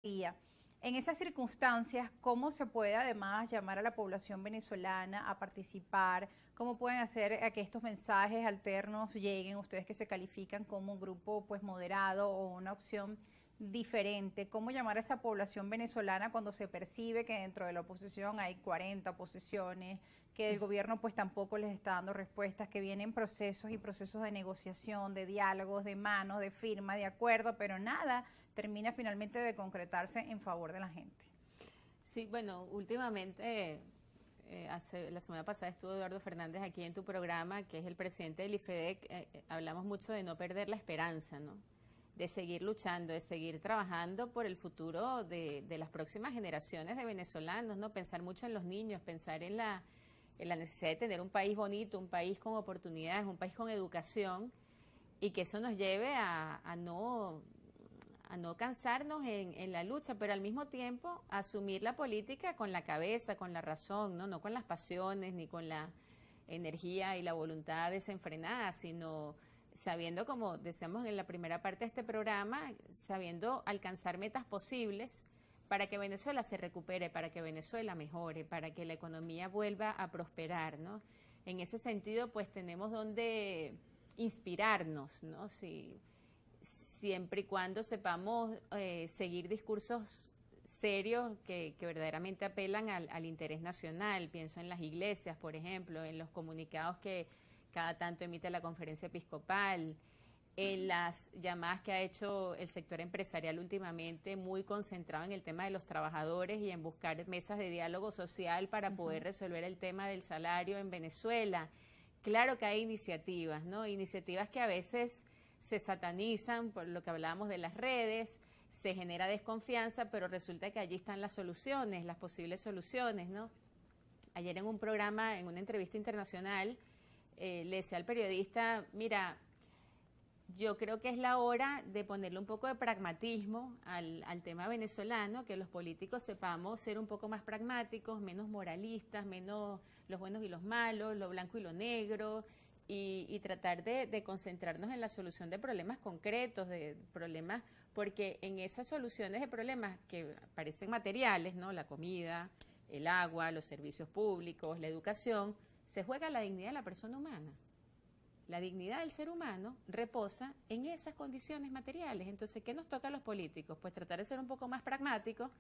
día. En esas circunstancias, ¿cómo se puede además llamar a la población venezolana a participar? ¿Cómo pueden hacer a que estos mensajes alternos lleguen, ustedes que se califican como un grupo pues moderado o una opción diferente? ¿Cómo llamar a esa población venezolana cuando se percibe que dentro de la oposición hay 40 posiciones, que el gobierno pues tampoco les está dando respuestas, que vienen procesos y procesos de negociación, de diálogos, de manos, de firma, de acuerdo, pero nada termina finalmente de concretarse en favor de la gente? Sí, bueno, últimamente, la semana pasada estuvo Eduardo Fernández aquí en tu programa, que es el presidente del IFEDEC. Hablamos mucho de no perder la esperanza, ¿no? De seguir luchando, de seguir trabajando por el futuro de las próximas generaciones de venezolanos, ¿no? Pensar mucho en los niños, pensar en la necesidad de tener un país bonito, un país con oportunidades, un país con educación, y que eso nos lleve a no cansarnos en la lucha, pero al mismo tiempo asumir la política con la cabeza, con la razón, no con las pasiones ni con la energía y la voluntad desenfrenada, sino sabiendo, como decíamos en la primera parte de este programa, sabiendo alcanzar metas posibles para que Venezuela se recupere, para que Venezuela mejore, para que la economía vuelva a prosperar, ¿no? En ese sentido, pues tenemos donde inspirarnos, ¿no? Siempre y cuando sepamos seguir discursos serios que verdaderamente apelan al interés nacional. Pienso en las iglesias, por ejemplo, en los comunicados que cada tanto emite la conferencia episcopal, en las llamadas que ha hecho el sector empresarial últimamente, muy concentrado en el tema de los trabajadores y en buscar mesas de diálogo social para poder resolver el tema del salario en Venezuela. Claro que hay iniciativas, ¿no? Iniciativas que a veces se satanizan por lo que hablábamos de las redes, se genera desconfianza, pero resulta que allí están las soluciones, las posibles soluciones, ¿no? Ayer en un programa, en una entrevista internacional, le decía al periodista, mira, yo creo que es la hora de ponerle un poco de pragmatismo al tema venezolano, que los políticos sepamos ser un poco más pragmáticos, menos moralistas, menos los buenos y los malos, lo blanco y lo negro, y tratar de concentrarnos en la solución de problemas concretos, de problemas, porque en esas soluciones de problemas que parecen materiales, ¿no? La comida, el agua, los servicios públicos, la educación, se juega la dignidad de la persona humana. La dignidad del ser humano reposa en esas condiciones materiales. Entonces, ¿qué nos toca a los políticos? Pues tratar de ser un poco más pragmáticos,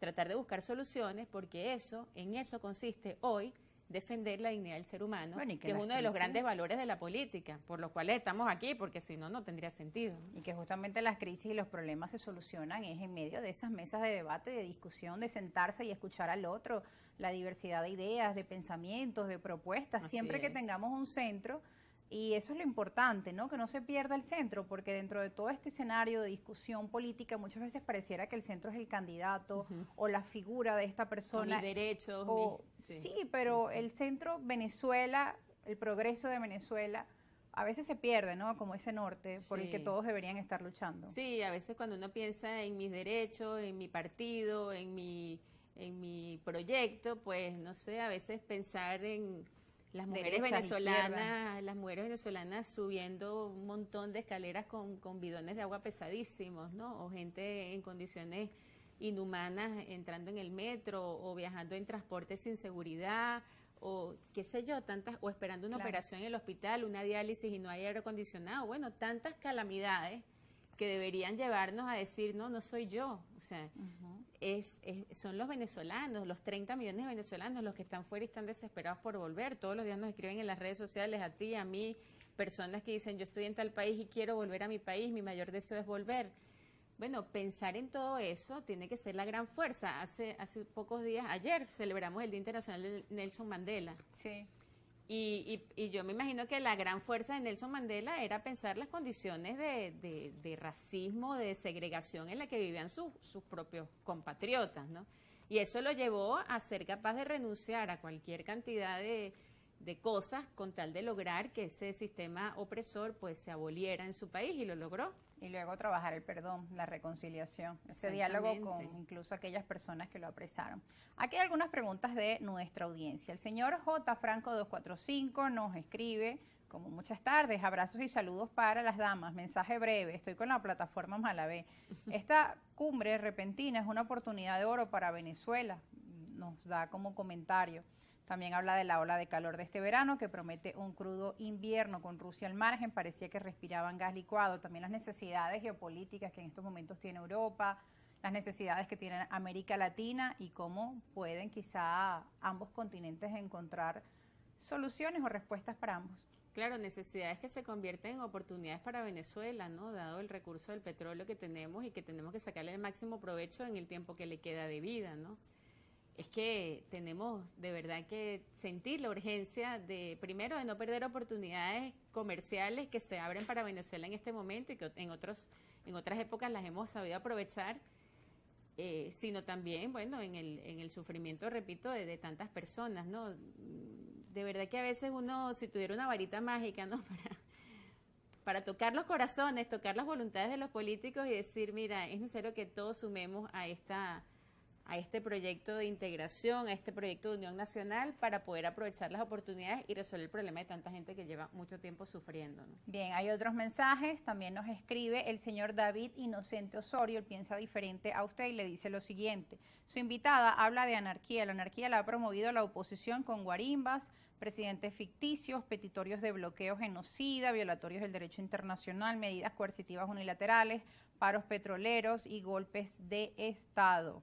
tratar de buscar soluciones, porque en eso consiste hoy defender la dignidad del ser humano, Bueno, que es uno de los grandes valores de la política, por los cuales estamos aquí, porque si no, no tendría sentido. Y que justamente las crisis y los problemas se solucionan es en medio de esas mesas de debate, de discusión, de sentarse y escuchar al otro, la diversidad de ideas, de pensamientos, de propuestas, Así siempre que es. tengamos un centro. Y eso es lo importante, ¿no? Que no se pierda el centro, porque dentro de todo este escenario de discusión política muchas veces pareciera que el centro es el candidato o la figura de esta O mis persona. derechos, sí, Sí, sí, pero sí. el centro Venezuela, el progreso de Venezuela, a veces se pierde, ¿no? Como ese norte por el que Sí. todos deberían estar luchando. Sí, a veces cuando uno piensa en mis derechos, en mi partido, en mi proyecto, pues no sé, a veces pensar en Derechas, izquierdas. las mujeres venezolanas subiendo un montón de escaleras con bidones de agua pesadísimos, ¿no? O gente en condiciones inhumanas entrando en el metro o viajando en transporte sin seguridad o qué sé yo, o esperando una Claro. operación en el hospital, una diálisis y no hay aire acondicionado. Bueno, tantas calamidades que deberían llevarnos a decir, no, no soy yo. O sea, son los venezolanos, los 30 millones de venezolanos los que están fuera y están desesperados por volver. Todos los días nos escriben en las redes sociales, a ti, a mí, personas que dicen, yo estoy en tal país y quiero volver a mi país, mi mayor deseo es volver. Bueno, pensar en todo eso tiene que ser la gran fuerza. Hace pocos días, ayer, celebramos el Día Internacional de Nelson Mandela. Sí. Y yo me imagino que la gran fuerza de Nelson Mandela era pensar las condiciones de racismo, de segregación en la que vivían sus propios compatriotas, ¿no? Y eso lo llevó a ser capaz de renunciar a cualquier cantidad de cosas con tal de lograr que ese sistema opresor pues se aboliera en su país y lo logró. Y luego trabajar el perdón, la reconciliación, ese diálogo con incluso aquellas personas que lo apresaron. Aquí hay algunas preguntas de nuestra audiencia. El señor J. Franco 245 nos escribe como muchas tardes, abrazos y saludos para las damas, mensaje breve, estoy con la plataforma Malabé. Esta cumbre repentina es una oportunidad de oro para Venezuela, nos da como comentario. También habla de la ola de calor de este verano que promete un crudo invierno con Rusia al margen, parecía que respiraban gas licuado. También las necesidades geopolíticas que en estos momentos tiene Europa, las necesidades que tiene América Latina y cómo pueden quizá ambos continentes encontrar soluciones o respuestas para ambos. Claro, necesidades que se convierten en oportunidades para Venezuela, ¿no? Dado el recurso del petróleo que tenemos y que tenemos que sacarle el máximo provecho en el tiempo que le queda de vida, ¿no? Es que tenemos de verdad que sentir la urgencia de, primero, de no perder oportunidades comerciales que se abren para Venezuela en este momento y que en otras épocas las hemos sabido aprovechar, sino también, bueno, en el sufrimiento, repito, de tantas personas, ¿no? De verdad que a veces uno, si tuviera una varita mágica, ¿no? Para tocar los corazones, tocar las voluntades de los políticos y decir, mira, es necesario que todos sumemos a este proyecto de integración, a este proyecto de unión nacional para poder aprovechar las oportunidades y resolver el problema de tanta gente que lleva mucho tiempo sufriendo, ¿no? Bien, hay otros mensajes, también nos escribe el señor David Inocente Osorio, él piensa diferente a usted y le dice lo siguiente, su invitada habla de anarquía, la anarquía la ha promovido la oposición con guarimbas, presidentes ficticios, petitorios de bloqueo genocida, violatorios del derecho internacional, medidas coercitivas unilaterales, paros petroleros y golpes de Estado.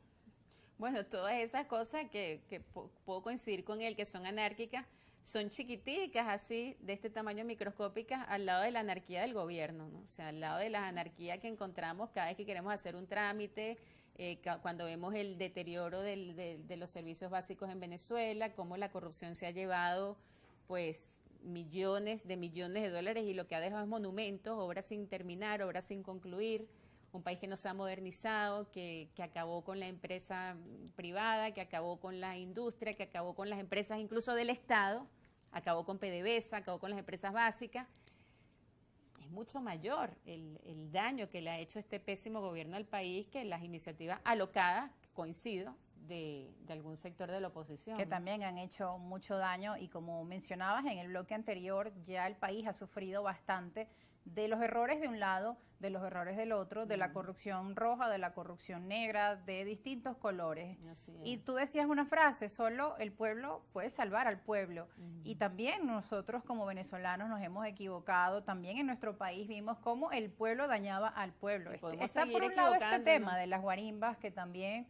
Bueno, todas esas cosas que puedo coincidir con él, que son anárquicas, son chiquiticas, así, de este tamaño microscópicas, al lado de la anarquía del gobierno, ¿no? O sea, al lado de la anarquía que encontramos cada vez que queremos hacer un trámite, cuando vemos el deterioro de los servicios básicos en Venezuela, cómo la corrupción se ha llevado, pues, millones de dólares y lo que ha dejado es monumentos, obras sin terminar, obras sin concluir, un país que no se ha modernizado, que acabó con la empresa privada, que acabó con la industria, que acabó con las empresas incluso del Estado, acabó con PDVSA, acabó con las empresas básicas. Es mucho mayor el daño que le ha hecho este pésimo gobierno al país que las iniciativas alocadas, coincido, de algún sector de la oposición. Que también han hecho mucho daño y como mencionabas en el bloque anterior, ya el país ha sufrido bastante de los errores de un lado, de los errores del otro, de la corrupción roja, de la corrupción negra, de distintos colores. Y tú decías una frase, solo el pueblo puede salvar al pueblo. Y también nosotros como venezolanos nos hemos equivocado, también en nuestro país vimos cómo el pueblo dañaba al pueblo. Está por un lado este tema de las guarimbas que también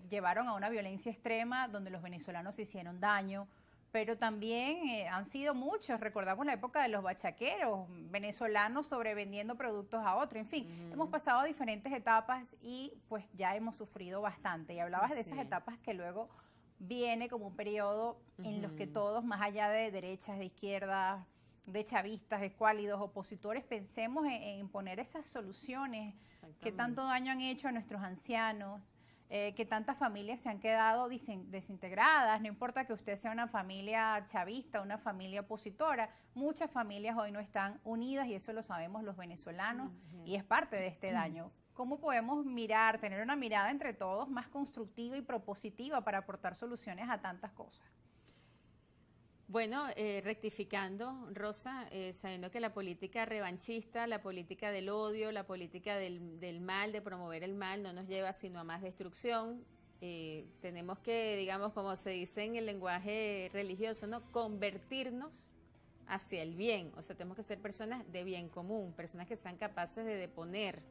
llevaron a una violencia extrema donde los venezolanos se hicieron daño, pero también han sido muchos, recordamos la época de los bachaqueros, venezolanos sobrevendiendo productos a otros, en fin, hemos pasado diferentes etapas y pues ya hemos sufrido bastante. Y hablabas de esas etapas que luego viene como un periodo en los que todos, más allá de derechas, de izquierdas, de chavistas, escuálidos, opositores, pensemos en poner esas soluciones que tanto daño han hecho a nuestros ancianos, que tantas familias se han quedado desintegradas, no importa que usted sea una familia chavista, una familia opositora, muchas familias hoy no están unidas y eso lo sabemos los venezolanos y es parte de este daño. ¿Cómo podemos tener una mirada entre todos más constructiva y propositiva para aportar soluciones a tantas cosas? Bueno, rectificando, Rosa, sabiendo que la política revanchista, la política del odio, la política del mal, de promover el mal, no nos lleva sino a más destrucción. Tenemos que, digamos, como se dice en el lenguaje religioso, ¿no?, convertirnos hacia el bien. O sea, tenemos que ser personas de bien común, personas que sean capaces de deponer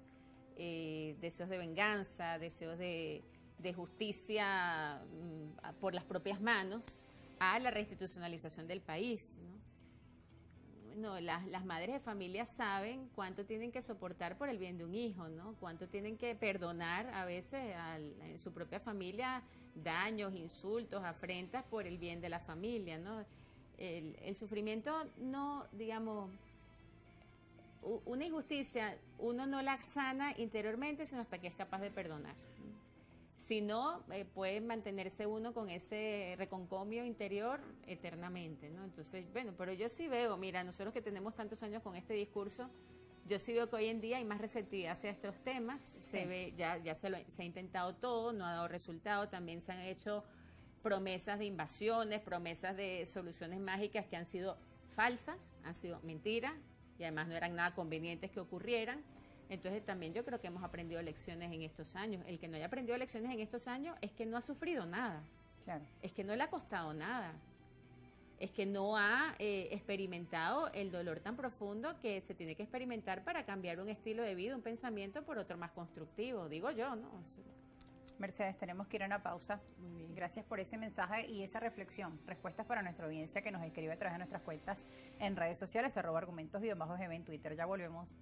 deseos de venganza, deseos de justicia por las propias manos, a la reinstitucionalización del país, ¿no? Bueno, las madres de familia saben cuánto tienen que soportar por el bien de un hijo, ¿no? Cuánto tienen que perdonar a veces en su propia familia daños, insultos, afrentas por el bien de la familia, ¿no? El sufrimiento no, digamos, una injusticia uno no la sana interiormente sino hasta que es capaz de perdonar. Si no, puede mantenerse uno con ese reconcomio interior eternamente, ¿no? Entonces, bueno, pero yo sí veo, mira, nosotros que tenemos tantos años con este discurso, yo sí veo que hoy en día hay más receptividad hacia estos temas, se ve, ya se ha intentado todo, no ha dado resultado, también se han hecho promesas de invasiones, promesas de soluciones mágicas que han sido falsas, han sido mentiras y además no eran nada convenientes que ocurrieran. Entonces también yo creo que hemos aprendido lecciones en estos años. El que no haya aprendido lecciones en estos años es que no ha sufrido nada, Claro. es que no le ha costado nada, es que no ha experimentado el dolor tan profundo que se tiene que experimentar para cambiar un estilo de vida, un pensamiento por otro más constructivo, digo yo, ¿no? Mercedes, tenemos que ir a una pausa. Muy bien. Gracias por ese mensaje y esa reflexión. Respuestas para nuestra audiencia que nos escribe a través de nuestras cuentas en redes sociales, @argumentos_g en Twitter. Ya volvemos.